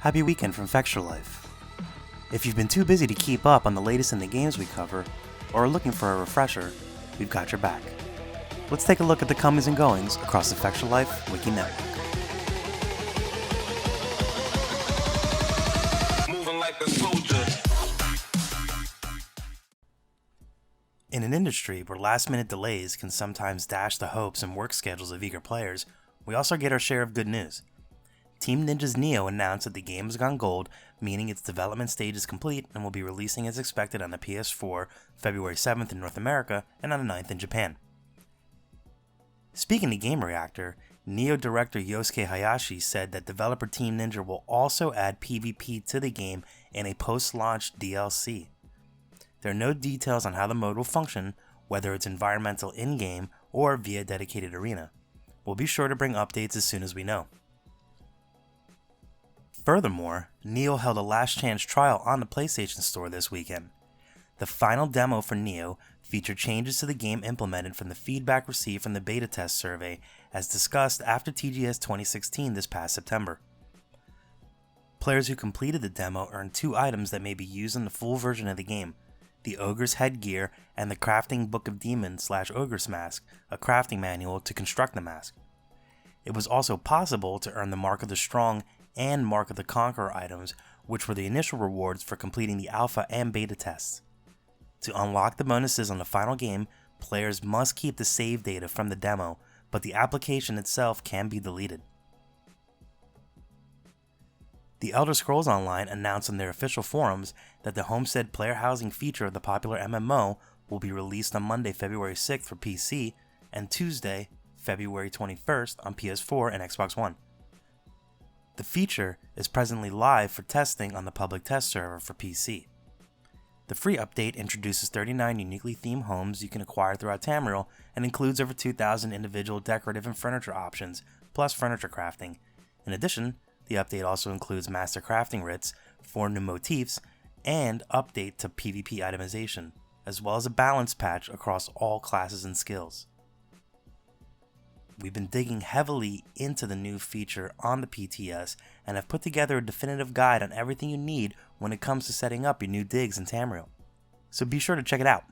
Happy weekend from Fextralife. If you've been too busy to keep up on the latest in the games we cover, or are looking for a refresher, we've got your back. Let's take a look at the comings and goings across the Fextralife Wiki Network. Moving like a soldier. In an industry where last-minute delays can sometimes dash the hopes and work schedules of eager players, we also get our share of good news. Team Ninja's Nioh announced that the game has gone gold, meaning its development stage is complete and will be releasing as expected on the PS4 February 7th in North America and on the 9th in Japan. Speaking to Game Reactor, Nioh director Yosuke Hayashi said that developer Team Ninja will also add PvP to the game in a post-launch DLC. There are no details on how the mode will function, whether it's environmental in-game or via dedicated arena. We'll be sure to bring updates as soon as we know. Furthermore, Nioh held a last chance trial on the PlayStation Store this weekend. The final demo for Nioh featured changes to the game implemented from the feedback received from the beta test survey as discussed after TGS 2016 this past September. Players who completed the demo earned 2 items that may be used in the full version of the game: the Ogre's Headgear and the Crafting Book of Demons / Ogre's Mask, a crafting manual to construct the mask. It was also possible to earn the Mark of the Strong and Mark of the Conqueror items, which were the initial rewards for completing the alpha and beta tests. To unlock the bonuses on the final game, players must keep the save data from the demo, but the application itself can be deleted. The Elder Scrolls Online announced on their official forums that the Homestead player housing feature of the popular MMO will be released on Monday, February 6th for PC and Tuesday, February 21st on PS4 and Xbox One. The feature is presently live for testing on the public test server for PC. The free update introduces 39 uniquely themed homes you can acquire throughout Tamriel and includes over 2,000 individual decorative and furniture options, plus furniture crafting. In addition, the update also includes master crafting writs, 4 new motifs, and update to PvP itemization, as well as a balance patch across all classes and skills. We've been digging heavily into the new feature on the PTS and have put together a definitive guide on everything you need when it comes to setting up your new digs in Tamriel. So be sure to check it out.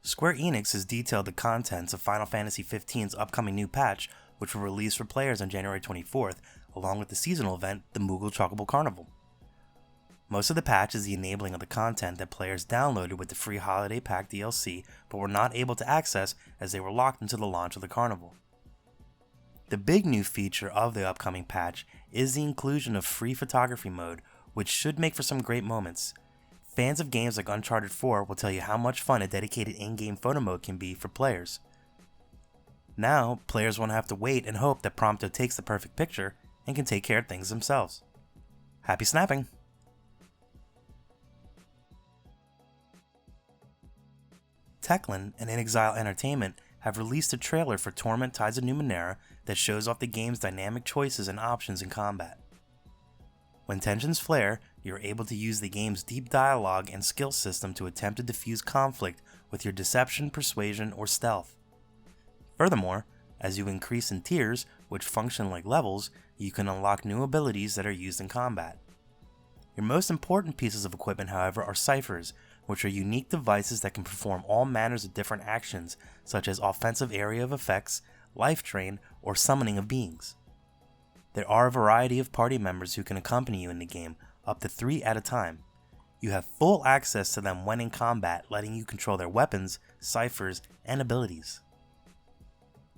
Square Enix has detailed the contents of Final Fantasy XV's upcoming new patch, which will release for players on January 24th, along with the seasonal event, the Moogle Chocobo Carnival. Most of the patch is the enabling of the content that players downloaded with the free Holiday Pack DLC but were not able to access as they were locked into the launch of the carnival. The big new feature of the upcoming patch is the inclusion of free photography mode, which should make for some great moments. Fans of games like Uncharted 4 will tell you how much fun a dedicated in-game photo mode can be for players. Now, players won't have to wait and hope that Prompto takes the perfect picture and can take care of things themselves. Happy snapping! Techland and Exile Entertainment have released a trailer for Torment Tides of Numenera that shows off the game's dynamic choices and options in combat. When tensions flare, you're able to use the game's deep dialogue and skill system to attempt to diffuse conflict with your deception, persuasion, or stealth. Furthermore, as you increase in tiers, which function like levels, you can unlock new abilities that are used in combat. Your most important pieces of equipment, however, are ciphers, which are unique devices that can perform all manners of different actions, such as offensive area of effects, life drain, or summoning of beings. There are a variety of party members who can accompany you in the game, up to 3 at a time. You have full access to them when in combat, letting you control their weapons, ciphers, and abilities.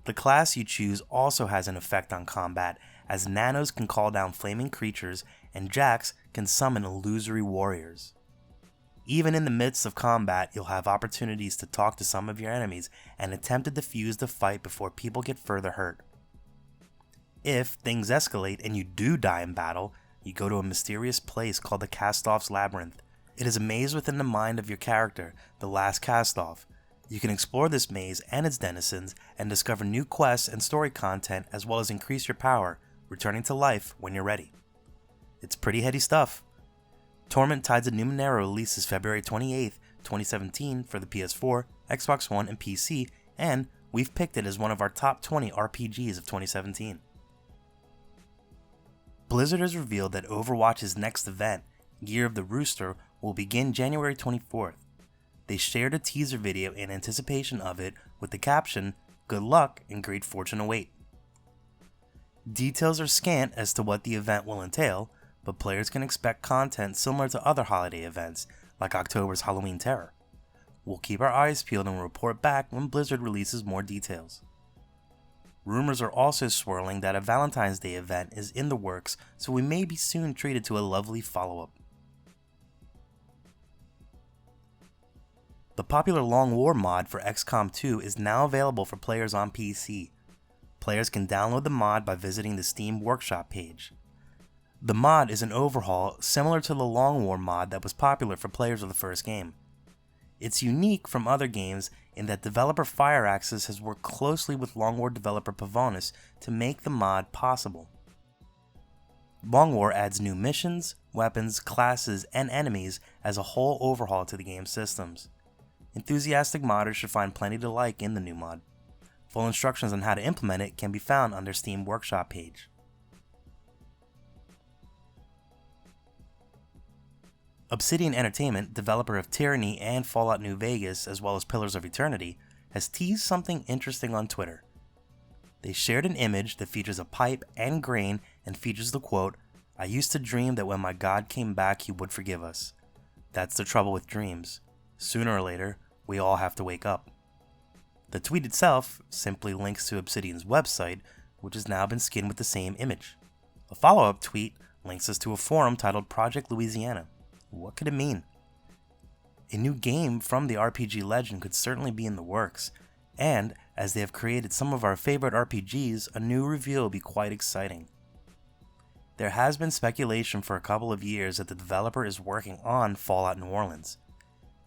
The class you choose also has an effect on combat, as Nanos can call down flaming creatures and Jax can summon illusory warriors. Even in the midst of combat, you'll have opportunities to talk to some of your enemies and attempt to defuse the fight before people get further hurt. If things escalate and you do die in battle, you go to a mysterious place called the Castoff's Labyrinth. It is a maze within the mind of your character, the last Castoff. You can explore this maze and its denizens and discover new quests and story content, as well as increase your power, returning to life when you're ready. It's pretty heady stuff. Torment Tides of Numenera releases February 28th, 2017 for the PS4, Xbox One, and PC, and we've picked it as one of our top 20 RPGs of 2017. Blizzard has revealed that Overwatch's next event, Year of the Rooster, will begin January 24th. They shared a teaser video in anticipation of it with the caption, "Good luck and great fortune await." Details are scant as to what the event will entail, but players can expect content similar to other holiday events, like October's Halloween Terror. We'll keep our eyes peeled and will report back when Blizzard releases more details. Rumors are also swirling that a Valentine's Day event is in the works, so we may be soon treated to a lovely follow-up. The popular Long War mod for XCOM 2 is now available for players on PC. Players can download the mod by visiting the Steam Workshop page. The mod is an overhaul similar to the Long War mod that was popular for players of the first game. It's unique from other games in that developer Fireaxis has worked closely with Long War developer Pavonis to make the mod possible. Long War adds new missions, weapons, classes, and enemies as a whole overhaul to the game's systems. Enthusiastic modders should find plenty to like in the new mod. Full instructions on how to implement it can be found on their Steam Workshop page. Obsidian Entertainment, developer of Tyranny and Fallout New Vegas, as well as Pillars of Eternity, has teased something interesting on Twitter. They shared an image that features a pipe and grain and features the quote, "I used to dream that when my God came back he would forgive us. That's the trouble with dreams. Sooner or later, we all have to wake up." The tweet itself simply links to Obsidian's website, which has now been skinned with the same image. A follow-up tweet links us to a forum titled Project Louisiana. What could it mean? A new game from the RPG legend could certainly be in the works, and as they have created some of our favorite RPGs, a new reveal will be quite exciting. There has been speculation for a couple of years that the developer is working on Fallout New Orleans.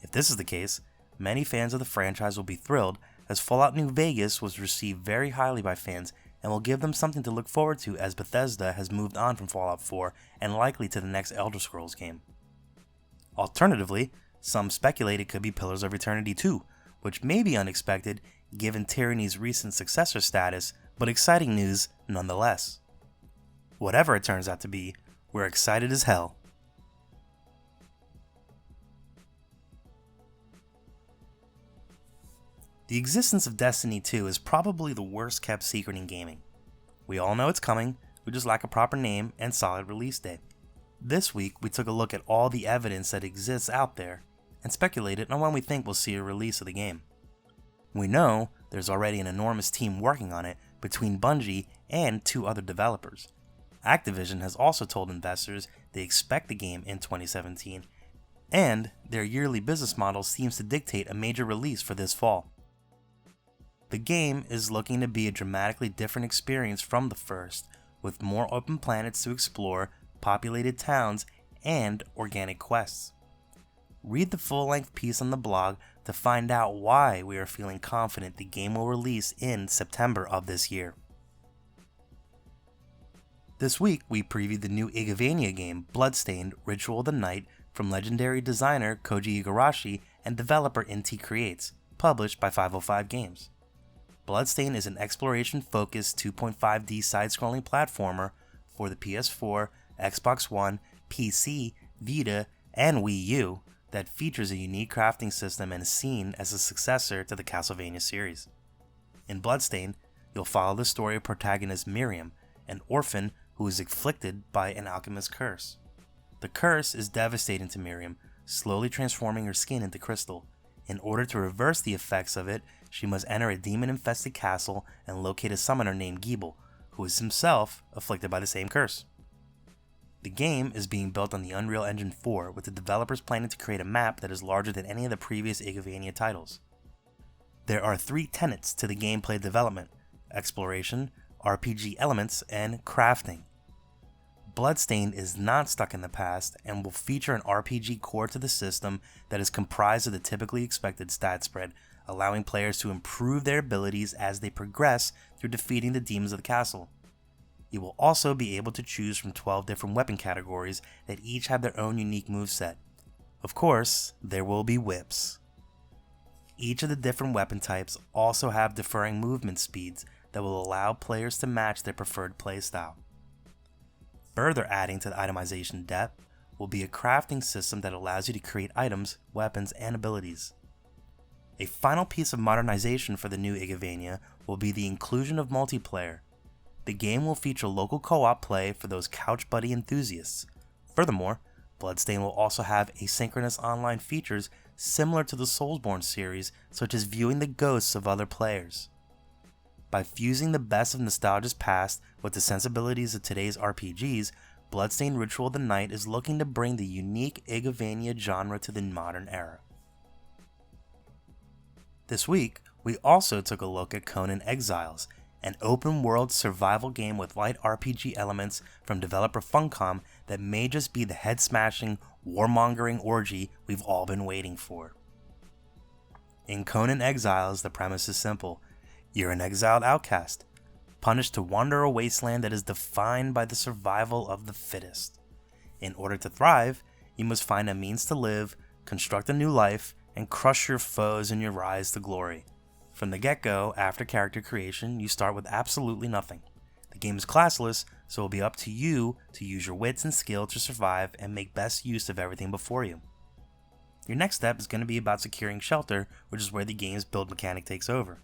If this is the case, many fans of the franchise will be thrilled, as Fallout New Vegas was received very highly by fans and will give them something to look forward to as Bethesda has moved on from Fallout 4 and likely to the next Elder Scrolls game. Alternatively, some speculate it could be Pillars of Eternity 2, which may be unexpected given Tyranny's recent successor status, but exciting news nonetheless. Whatever it turns out to be, we're excited as hell. The existence of Destiny 2 is probably the worst kept secret in gaming. We all know it's coming, we just lack a proper name and solid release date. This week, we took a look at all the evidence that exists out there and speculated on when we think we'll see a release of the game. We know there's already an enormous team working on it between Bungie and 2 other developers. Activision has also told investors they expect the game in 2017, and their yearly business model seems to dictate a major release for this fall. The game is looking to be a dramatically different experience from the first, with more open planets to explore, populated towns, and organic quests. Read the full-length piece on the blog to find out why we are feeling confident the game will release in September of this year. This week, we previewed the new Igavania game, Bloodstained Ritual of the Night, from legendary designer Koji Igarashi and developer Inti Creates, published by 505 Games. Bloodstained is an exploration-focused 2.5D side-scrolling platformer for the PS4, Xbox One, PC, Vita, and Wii U that features a unique crafting system and is seen as a successor to the Castlevania series. In Bloodstained, you'll follow the story of protagonist Miriam, an orphan who is afflicted by an alchemist's curse. The curse is devastating to Miriam, slowly transforming her skin into crystal. In order to reverse the effects of it, she must enter a demon-infested castle and locate a summoner named Giebel, who is himself afflicted by the same curse. The game is being built on the Unreal Engine 4, with the developers planning to create a map that is larger than any of the previous Igavania titles. There are 3 tenets to the gameplay development: exploration, RPG elements, and crafting. Bloodstained is not stuck in the past and will feature an RPG core to the system that is comprised of the typically expected stat spread, allowing players to improve their abilities as they progress through defeating the demons of the castle. You will also be able to choose from 12 different weapon categories that each have their own unique moveset. Of course, there will be whips. Each of the different weapon types also have differing movement speeds that will allow players to match their preferred playstyle. further adding to the itemization depth, will be a crafting system that allows you to create items, weapons, and abilities. A final piece of modernization for the new Igavania will be the inclusion of multiplayer. The game will feature local co-op play for those couch buddy enthusiasts. Furthermore, Bloodstained will also have asynchronous online features similar to the Soulsborne series, such as viewing the ghosts of other players. By fusing the best of nostalgia's past with the sensibilities of today's RPGs, Bloodstained Ritual of the Night is looking to bring the unique Igavania genre to the modern era. This week, we also took a look at Conan Exiles, an open-world survival game with light RPG elements from developer Funcom that may just be the head-smashing, warmongering orgy we've all been waiting for. In Conan Exiles, the premise is simple. You're an exiled outcast, punished to wander a wasteland that is defined by the survival of the fittest. In order to thrive, you must find a means to live, construct a new life, and crush your foes in your rise to glory. From the get-go, after character creation, you start with absolutely nothing. The game is classless, so it will be up to you to use your wits and skill to survive and make best use of everything before you. Your next step is going to be about securing shelter, which is where the game's build mechanic takes over.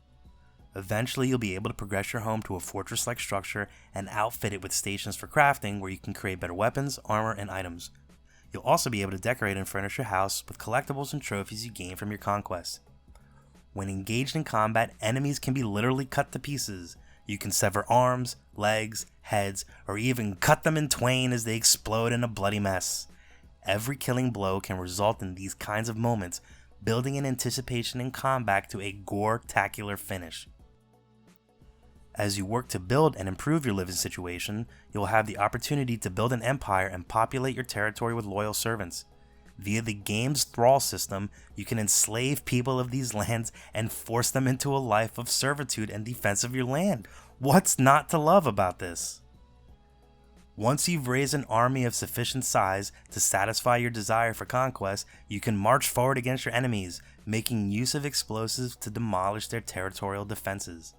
Eventually, you'll be able to progress your home to a fortress-like structure and outfit it with stations for crafting where you can create better weapons, armor, and items. You'll also be able to decorate and furnish your house with collectibles and trophies you gain from your conquests. When engaged in combat, enemies can be literally cut to pieces. You can sever arms, legs, heads, or even cut them in twain as they explode in a bloody mess. Every killing blow can result in these kinds of moments, building an anticipation in combat to a gore-tacular finish. As you work to build and improve your living situation, you'll have the opportunity to build an empire and populate your territory with loyal servants. Via the game's thrall system, you can enslave people of these lands and force them into a life of servitude and defense of your land. What's not to love about this? Once you've raised an army of sufficient size to satisfy your desire for conquest, you can march forward against your enemies, making use of explosives to demolish their territorial defenses.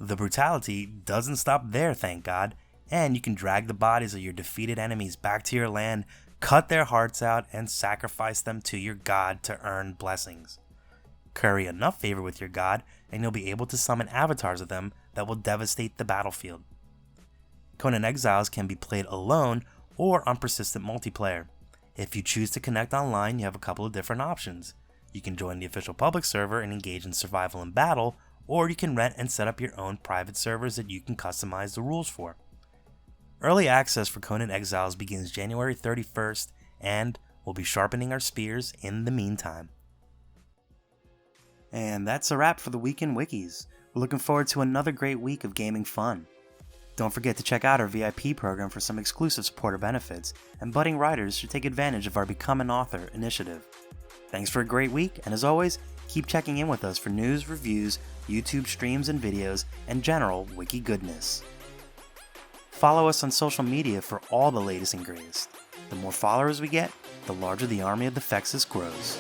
The brutality doesn't stop there, thank God, and you can drag the bodies of your defeated enemies back to your land, cut their hearts out, and sacrifice them to your god to earn blessings. Curry enough favor with your god, and you'll be able to summon avatars of them that will devastate the battlefield. Conan Exiles can be played alone or on persistent multiplayer. If you choose to connect online, you have a couple of different options. You can join the official public server and engage in survival and battle, or you can rent and set up your own private servers that you can customize the rules for. Early access for Conan Exiles begins January 31st, and we'll be sharpening our spears in the meantime. And that's a wrap for the Week in Wikis. We're looking forward to another great week of gaming fun. Don't forget to check out our VIP program for some exclusive supporter benefits, and budding writers should take advantage of our Become an Author initiative. Thanks for a great week, and as always, keep checking in with us for news, reviews, YouTube streams and videos, and general wiki goodness. Follow us on social media for all the latest and greatest. The more followers we get, the larger the army of the Fexes grows.